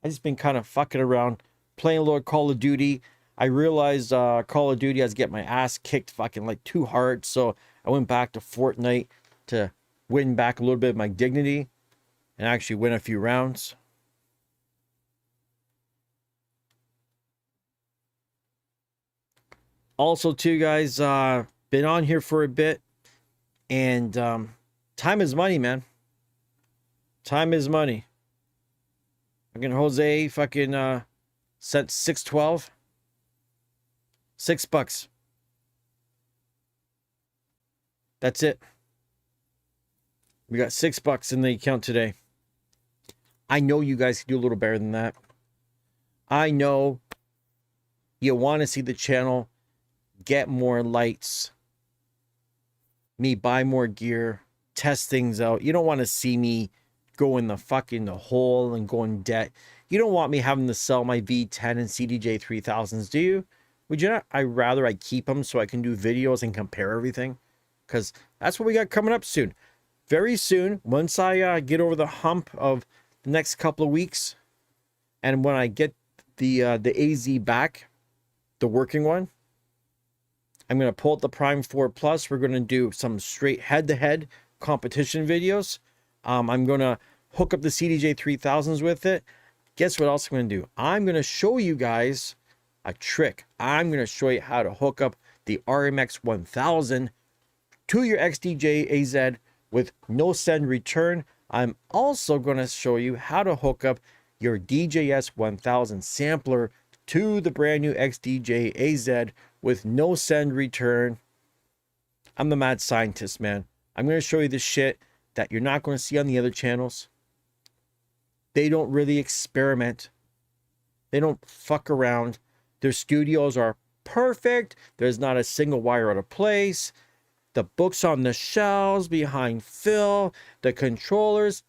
I just been kind of fucking around, playing a little Call of Duty. I realized Call of Duty, I was getting my ass kicked fucking like too hard. So I went back to Fortnite to win back a little bit of my dignity and actually win a few rounds. Also, too, guys, been on here for a bit, and time is money, man. Time is money. Fucking Jose fucking sent 612. $6. That's it. We got $6 in the account today. I know you guys can do a little better than that. I know you want to see the channel get more lights, me buy more gear, test things out. You don't want to see me go in the fucking hole and go in debt. You don't want me having to sell my V10 and CDJ 3000s, do you? Would you not? I'd rather I keep them so I can do videos and compare everything, because that's what we got coming up soon. Very soon, once I get over the hump of the next couple of weeks, and when I get the AZ back, the working one, I'm going to pull out the Prime 4 Plus. We're going to do some straight head-to-head competition videos. I'm going to hook up the CDJ 3000s with it. Guess what else I'm going to do? I'm going to show you guys a trick. I'm going to show you how to hook up the RMX 1000 to your XDJ-AZ with no send return. I'm also going to show you how to hook up your DJS 1000 sampler to the brand new XDJ-AZ with no send return. I'm the mad scientist, man. I'm going to show you the shit that you're not going to see on the other channels. They don't really experiment. They don't fuck around. Their studios are perfect. There's not a single wire out of place. The books on the shelves behind Phil, the controllers.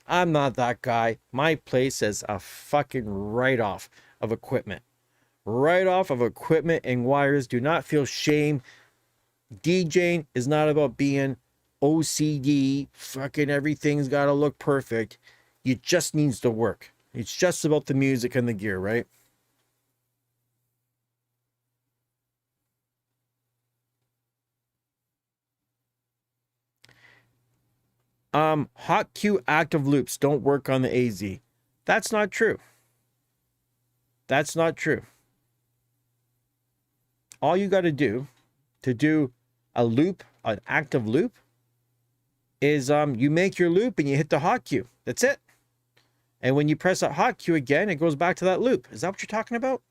I'm not that guy. My place is a fucking write-off of equipment. Write-off of equipment and wires. Do not feel shame. DJing is not about being OCD. Fucking everything's got to look perfect. It just needs to work. It's just about the music and the gear, right? Hot Q active loops don't work on the AZ. That's not true. That's not true. All you got to do a loop, an active loop, is you make your loop and you hit the hot Q. That's it. And when you press that hot Q again, it goes back to that loop. Is that what you're talking about?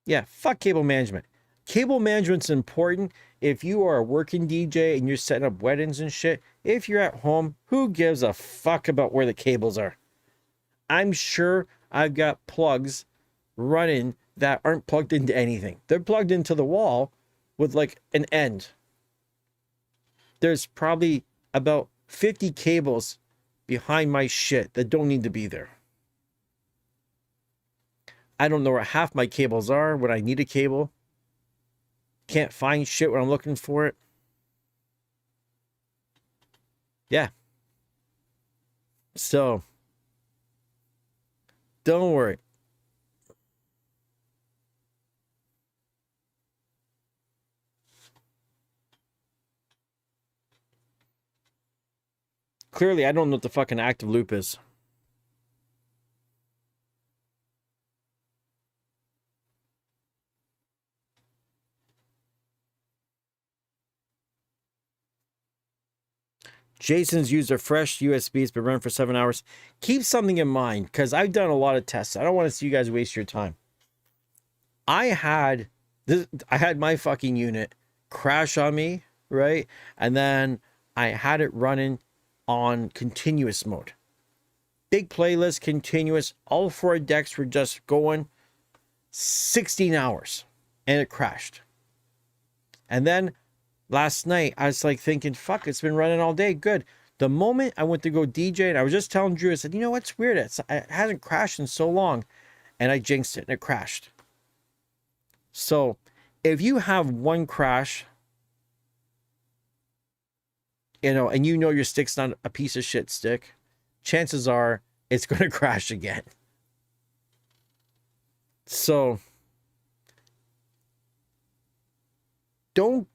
Yeah, fuck cable management. Cable management's important if you are a working DJ and you're setting up weddings and shit. If you're at home, who gives a fuck about where the cables are? I'm sure I've got plugs running that aren't plugged into anything. They're plugged into the wall with like an end. There's probably about 50 cables behind my shit that don't need to be there. I don't know where half my cables are when I need a cable. Can't find shit when I'm looking for it. Yeah. So, don't worry. Clearly, I don't know what the fucking active loop is. Jason's used a fresh USB. It's been running for 7 hours. Keep something in mind, because I've done a lot of tests. I don't want to see you guys waste your time. I had my fucking unit crash on me, right? And then I had it running on continuous mode. Big playlist, continuous. All 4 decks were just going 16 hours. And it crashed. And then last night, I was like thinking, fuck, it's been running all day. Good. The moment I went to go DJ, and I was just telling Drew, I said, you know what's weird? It hasn't crashed in so long. And I jinxed it, and it crashed. So if you have one crash, and you know your stick's not a piece of shit stick, chances are it's going to crash again. So don't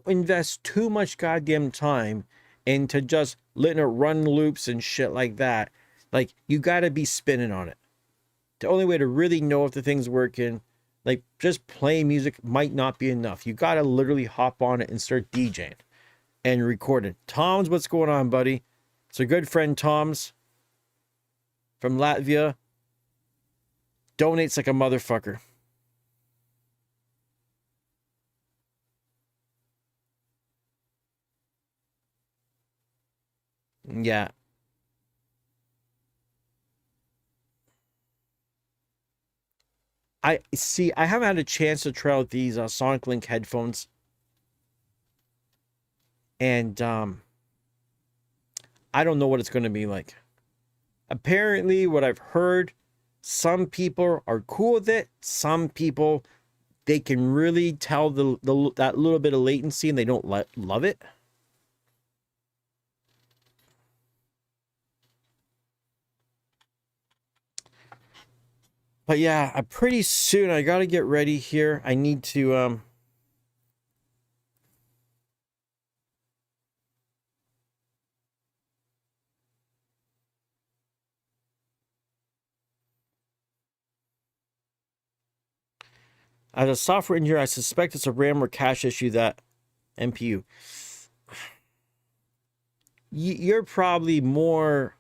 invest too much goddamn time into just letting it run loops and shit like that. Like, you got to be spinning on it. The only way to really know if the thing's working, like, just playing music might not be enough. You got to literally hop on it and start DJing and recording. Tom's, what's going on, buddy? It's a good friend, Tom's, from Latvia. Donates like a motherfucker. Yeah. I haven't had a chance to try out these Sonic Link headphones. And I don't know what it's going to be like. Apparently, what I've heard, some people are cool with it. Some people, they can really tell that little bit of latency and they don't love it. But yeah, pretty soon I got to get ready here. I need to as a software engineer, I suspect it's a RAM or cache issue, that NPU. You're probably more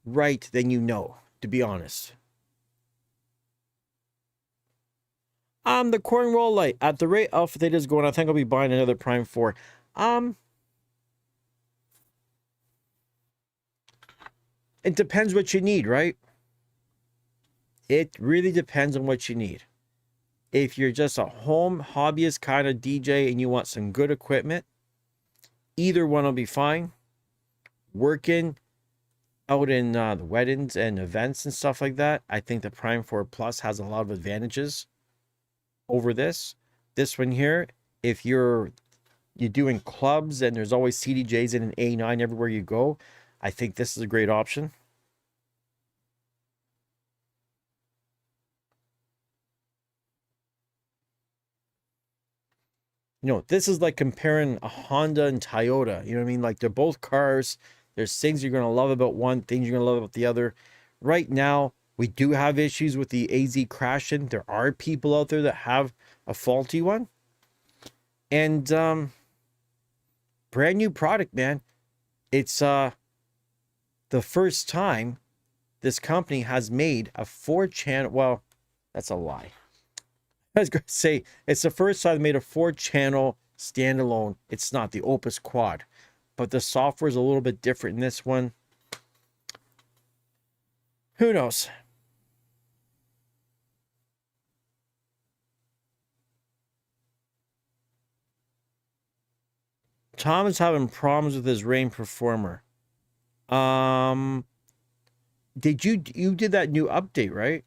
right than you know, to be honest. The cornroll light. At the rate AlphaTheta is going, I think I'll be buying another Prime 4. It depends what you need, right? It really depends on what you need. If you're just a home hobbyist kind of DJ and you want some good equipment, either one will be fine. Working out in the weddings and events and stuff like that, I think the Prime 4 Plus has a lot of advantages over this. This one here, if you're doing clubs and there's always CDJs in an A9 everywhere you go, I think this is a great option. This is like comparing a Honda and Toyota. You know what I mean? Like, they're both cars. There's things you're going to love about one, things you're going to love about the other. Right now, we do have issues with the AZ crashing. There are people out there that have a faulty one. And brand new product, man. It's the first time this company has made a 4-channel. Well, that's a lie. I was going to say, it's the first time they made a 4-channel standalone. It's not the Opus Quad, but the software is a little bit different in this one. Who knows? Tom is having problems with his Rain Performer. Did you did that new update, right?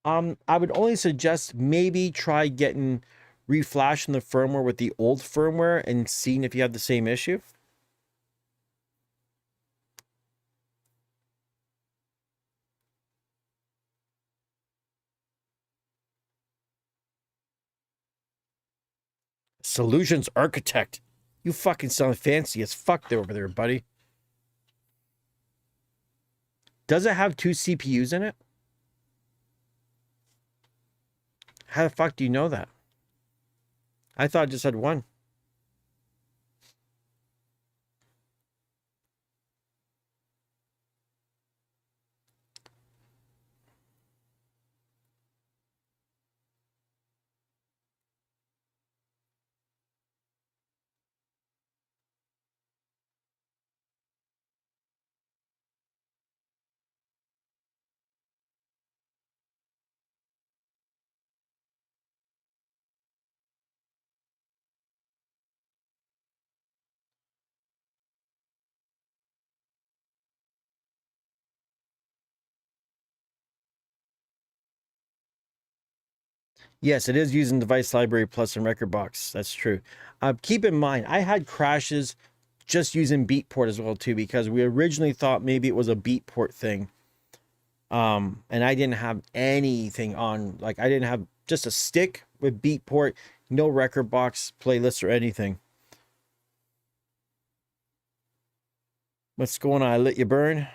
I would only suggest maybe try getting reflashing the firmware with the old firmware and seeing if you have the same issue. Solutions architect. You fucking sound fancy as fuck there over there, buddy. Does it have two CPUs in it? How the fuck do you know that? I thought it just had one. Yes, it is using Device Library Plus and Rekordbox. That's true. Keep in mind, I had crashes just using Beatport as well too, because we originally thought maybe it was a Beatport thing. And I didn't have anything on, like I didn't have just a stick with Beatport, no Rekordbox playlist or anything. What's going on? I let you burn.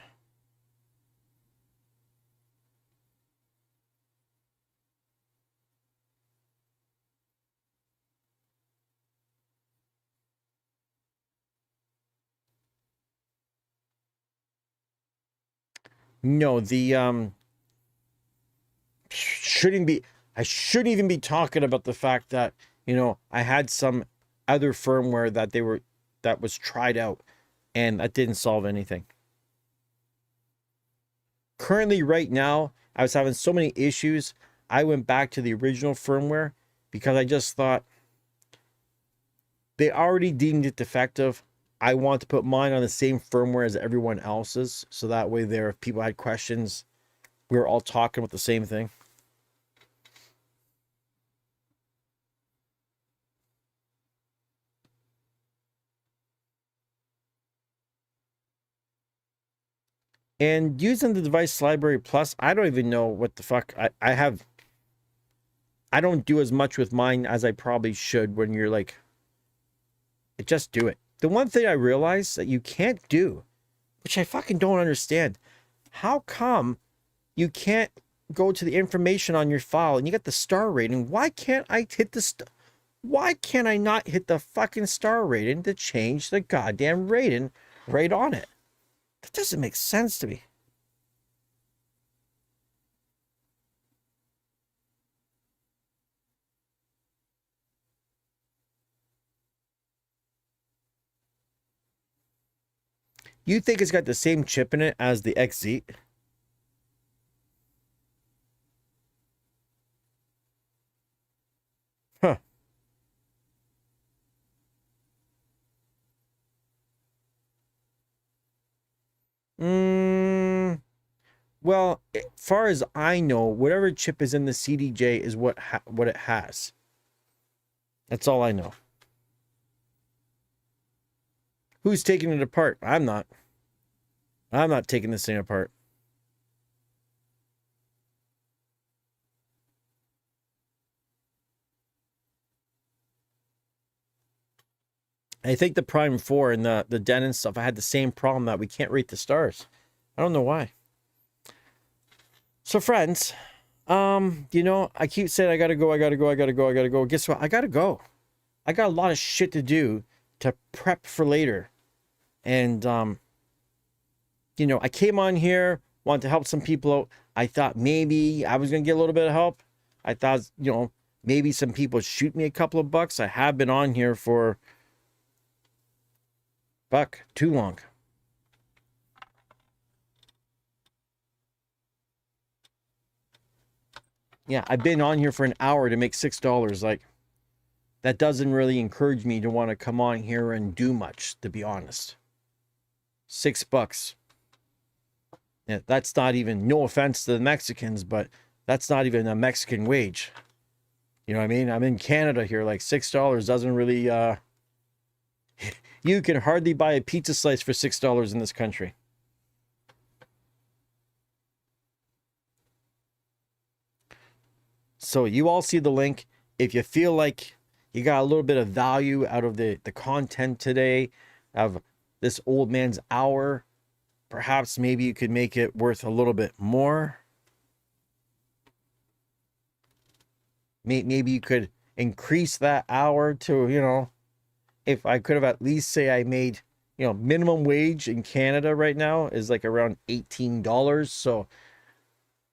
No, the shouldn't be, I shouldn't even be talking about the fact that, you know, I had some other firmware that was tried out and that didn't solve anything. Currently, right now, I was having so many issues. I went back to the original firmware because I just thought they already deemed it defective. I want to put mine on the same firmware as everyone else's. So that way there, if people had questions, we were all talking about the same thing. And using the Device Library Plus, I don't even know what the fuck I don't do as much with mine as I probably should when you're like, just do it. The one thing I realized that you can't do, which I fucking don't understand, how come you can't go to the information on your file and you get the star rating? Why can't I hit why can't I not hit the fucking star rating to change the goddamn rating right on it? That doesn't make sense to me. You think it's got the same chip in it as the XZ? Huh. Well, as far as I know, whatever chip is in the CDJ is what it has. That's all I know. Who's taking it apart? I'm not. I'm not taking this thing apart. I think the Prime 4 and the Denon stuff, I had the same problem that we can't rate the stars. I don't know why. So friends, you know, I keep saying I gotta go. Guess what? I gotta go. I got a lot of shit to do to prep for later. And you know, I came on here, wanted to help some people out. I thought maybe I was gonna get a little bit of help. I thought, you know, maybe some people shoot me a couple of bucks. I have been on here for too long. Yeah, I've been on here for an hour to make $6. Like, that doesn't really encourage me to want to come on here and do much, to be honest. $6. Yeah, that's not even, no offense to the Mexicans, but that's not even a Mexican wage. You know what I mean? I'm in Canada here. Like, $6 doesn't really, you can hardly buy a pizza slice for $6 in this country. So you all see the link. If you feel like you got a little bit of value out of the content today of this old man's hour, perhaps maybe you could make it worth a little bit more. Maybe you could increase that hour to, you know, if I could have at least say I made, you know, minimum wage in Canada right now is like around $18. So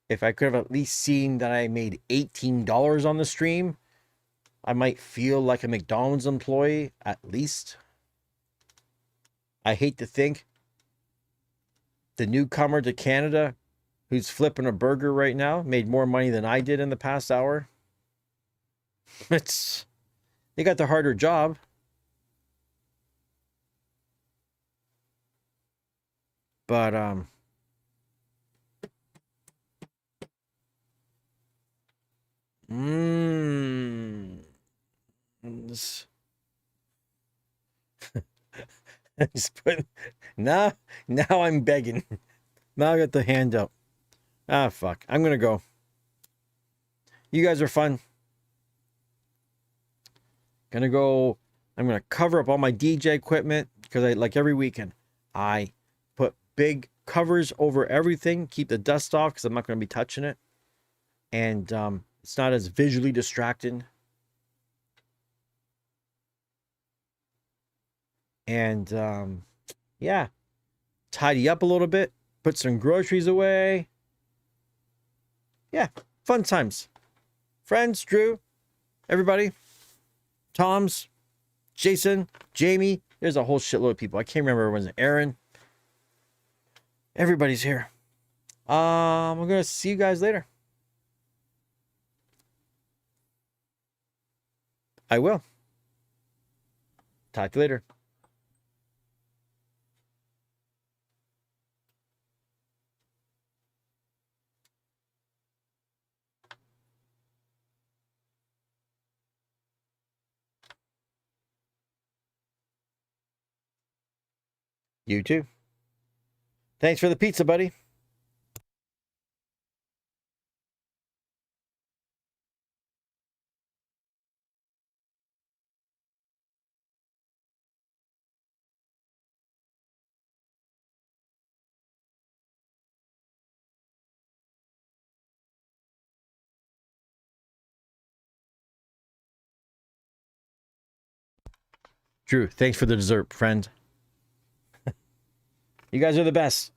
if I could have at least seen that I made $18 on the stream, I might feel like a McDonald's employee at least. I hate to think the newcomer to Canada who's flipping a burger right now made more money than I did in the past hour. They got the harder job. But this, just put, now I'm begging. Now I got the hand up. Ah, fuck. I'm gonna go. You guys are fun. Gonna go. I'm gonna cover up all my DJ equipment because I, like every weekend, I put big covers over everything, keep the dust off because I'm not gonna be touching it, and it's not as visually distracting. And yeah, tidy up a little bit, put some groceries away. Yeah, fun times. Friends, Drew, everybody, Tom's, Jason, Jamie. There's a whole shitload of people. I can't remember everyone's name. Aaron. Everybody's here. I'm gonna see you guys later. I will. Talk to you later. You too. Thanks for the pizza, buddy. Drew, thanks for the dessert, friend. You guys are the best.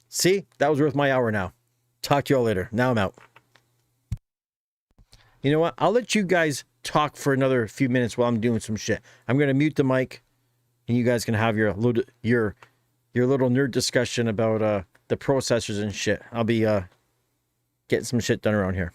See? That was worth my hour now. Talk to y'all later. Now I'm out. You know what? I'll let you guys talk for another few minutes while I'm doing some shit. I'm going to mute the mic, and you guys can have your little nerd discussion about the processors and shit. I'll be getting some shit done around here.